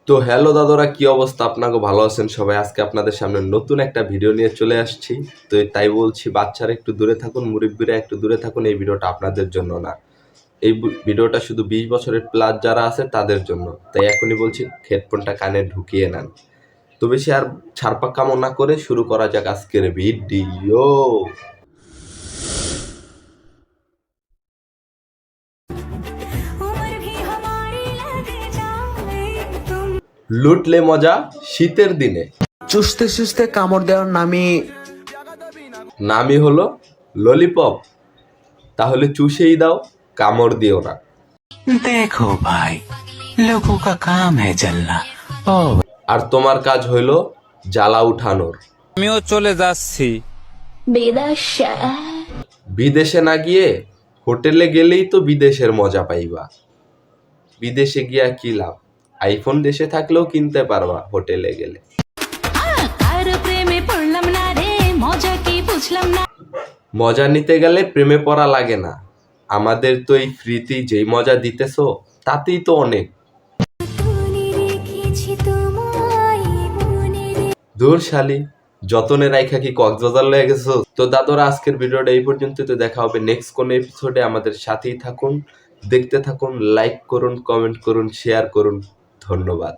তো হ্যালো দাদারা, কি অবস্থা? আপনাকে ভালো আছেন সবাই? আজকে আপনাদের সামনে নতুন একটা ভিডিও নিয়ে চলে আসছি। তো তাই বলছি, বাচ্চারা একটু দূরে থাকুন, মুরব্বীরা একটু দূরে থাকুন। এই ভিডিওটা আপনাদের জন্য না, এই ভিডিওটা শুধু 20 বছরের প্লাস যারা আছে তাদের জন্য। তাই এখনই বলছি, হেডফোনটা কানে ঢুকিয়ে নেন। তো বেশি আর ছাড়পাক কামনা না করে শুরু করা যাক আজকের ভিডিও। লুটলে মজা শীতের দিনে, চুষতে চুষতে কামড় দেওয়ার নামই হলো ললিপপ। তাহলে চুষেই দাও, কামড় দিও না। देखो भाई, लोगों का काम है जलना। ओ আর তোমার কাজ হইল জ্বালা উঠানোর। আমিও চলে যাচ্ছি। বিদেশে না গিয়ে হোটেলে গেলেই তো বিদেশের মজা পাইবা। বিদেশে গিয়া কি লাভ? আইফোন দেশে থাকলেও কিনতে পারবা হোটেলে গেলে। মজা নিতে গেলে প্রেমে পড়া লাগে না। আমাদের তো এই ফ্রিতেই যেই মজা দিতেছো তাতেই তো অনেক। দূর শালি, যতনে রাইখা কি কক্সবাজার লয়ে গেছো? তো দাদরা, আজকের ভিডিওটা এই পর্যন্ত। তো দেখা হবে নেক্সট কোন এপিসোডে। আমাদের সাথেই থাকুন, দেখতে থাকুন, লাইক করুন, কমেন্ট করুন, শেয়ার করুন। ধন্যবাদ।